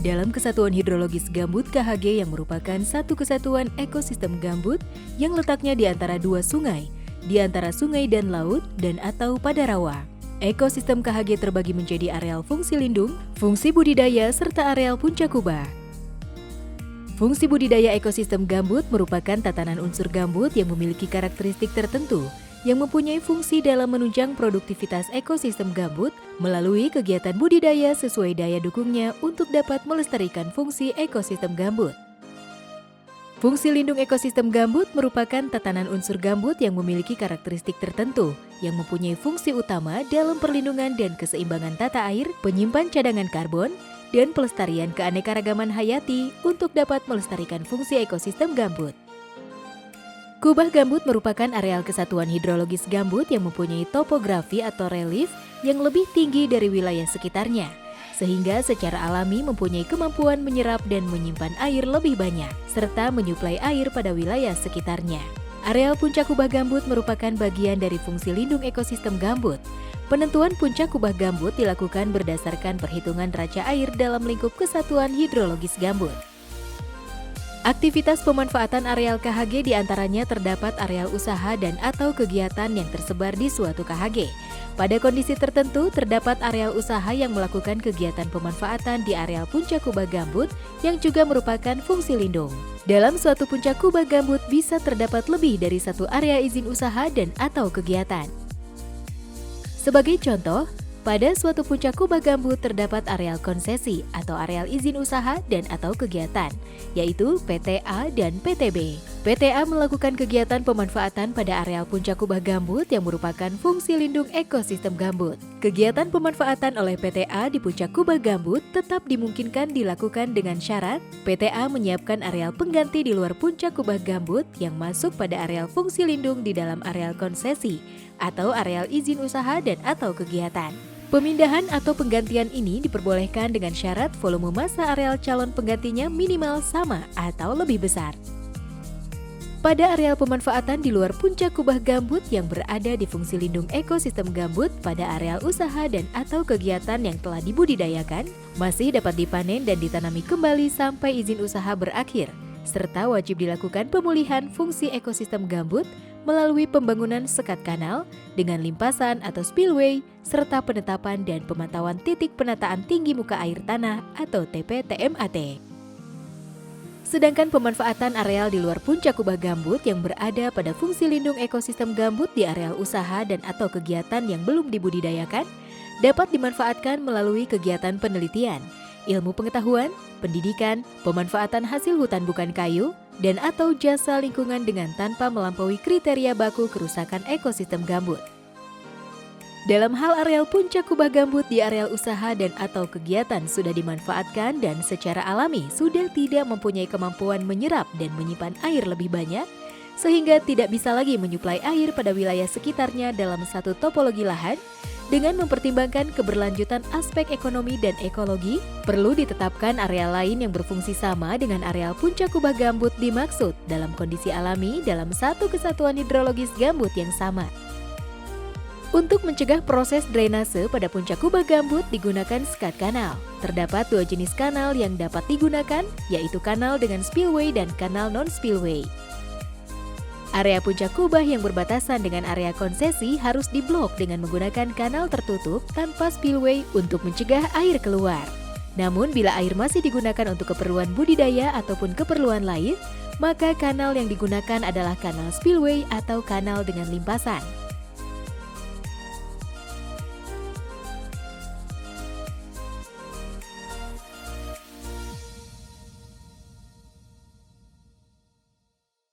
Dalam Kesatuan Hidrologis Gambut KHG yang merupakan satu kesatuan ekosistem gambut yang letaknya di antara dua sungai, di antara sungai dan laut dan atau pada rawa. Ekosistem KHG terbagi menjadi areal fungsi lindung, fungsi budidaya, serta areal puncak kubah. Fungsi budidaya ekosistem gambut merupakan tatanan unsur gambut yang memiliki karakteristik tertentu yang mempunyai fungsi dalam menunjang produktivitas ekosistem gambut melalui kegiatan budidaya sesuai daya dukungnya untuk dapat melestarikan fungsi ekosistem gambut. Fungsi lindung ekosistem gambut merupakan tatanan unsur gambut yang memiliki karakteristik tertentu yang mempunyai fungsi utama dalam perlindungan dan keseimbangan tata air, penyimpan cadangan karbon, dan pelestarian keanekaragaman hayati untuk dapat melestarikan fungsi ekosistem gambut. Kubah gambut merupakan areal kesatuan hidrologis gambut yang mempunyai topografi atau relief yang lebih tinggi dari wilayah sekitarnya, sehingga secara alami mempunyai kemampuan menyerap dan menyimpan air lebih banyak, serta menyuplai air pada wilayah sekitarnya. Areal puncak kubah gambut merupakan bagian dari fungsi lindung ekosistem gambut. Penentuan puncak kubah gambut dilakukan berdasarkan perhitungan deraja air dalam lingkup kesatuan hidrologis gambut. Aktivitas pemanfaatan areal KHG diantaranya terdapat areal usaha dan atau kegiatan yang tersebar di suatu KHG. Pada kondisi tertentu, terdapat areal usaha yang melakukan kegiatan pemanfaatan di areal puncak kubah gambut yang juga merupakan fungsi lindung. Dalam suatu puncak kubah gambut bisa terdapat lebih dari satu area izin usaha dan atau kegiatan. Sebagai contoh, pada suatu puncak kubah gambut terdapat areal konsesi atau areal izin usaha dan atau kegiatan, yaitu PTA dan PTB. PTA melakukan kegiatan pemanfaatan pada areal puncak kubah gambut yang merupakan fungsi lindung ekosistem gambut. Kegiatan pemanfaatan oleh PTA di puncak kubah gambut tetap dimungkinkan dilakukan dengan syarat PTA menyiapkan areal pengganti di luar puncak kubah gambut yang masuk pada areal fungsi lindung di dalam areal konsesi atau areal izin usaha dan atau kegiatan. Pemindahan atau penggantian ini diperbolehkan dengan syarat volume massa areal calon penggantinya minimal sama atau lebih besar. Pada areal pemanfaatan di luar puncak kubah gambut yang berada di fungsi lindung ekosistem gambut pada areal usaha dan atau kegiatan yang telah dibudidayakan, masih dapat dipanen dan ditanami kembali sampai izin usaha berakhir, serta wajib dilakukan pemulihan fungsi ekosistem gambut melalui pembangunan sekat kanal dengan limpasan atau spillway, serta penetapan dan pemantauan titik penataan tinggi muka air tanah atau TP-TMAT. Sedangkan pemanfaatan areal di luar puncak kubah gambut yang berada pada fungsi lindung ekosistem gambut di areal usaha dan atau kegiatan yang belum dibudidayakan dapat dimanfaatkan melalui kegiatan penelitian, ilmu pengetahuan, pendidikan, pemanfaatan hasil hutan bukan kayu, dan atau jasa lingkungan dengan tanpa melampaui kriteria baku kerusakan ekosistem gambut. Dalam hal areal puncak kubah gambut di areal usaha dan atau kegiatan sudah dimanfaatkan dan secara alami sudah tidak mempunyai kemampuan menyerap dan menyimpan air lebih banyak, sehingga tidak bisa lagi menyuplai air pada wilayah sekitarnya dalam satu topologi lahan. Dengan mempertimbangkan keberlanjutan aspek ekonomi dan ekologi, perlu ditetapkan area lain yang berfungsi sama dengan areal puncak kubah gambut dimaksud dalam kondisi alami dalam satu kesatuan hidrologis gambut yang sama. Untuk mencegah proses drainase pada puncak kubah gambut digunakan sekat kanal. Terdapat dua jenis kanal yang dapat digunakan, yaitu kanal dengan spillway dan kanal non-spillway. Area puncak kubah yang berbatasan dengan area konsesi harus diblok dengan menggunakan kanal tertutup tanpa spillway untuk mencegah air keluar. Namun bila air masih digunakan untuk keperluan budidaya ataupun keperluan lain, maka kanal yang digunakan adalah kanal spillway atau kanal dengan limpasan.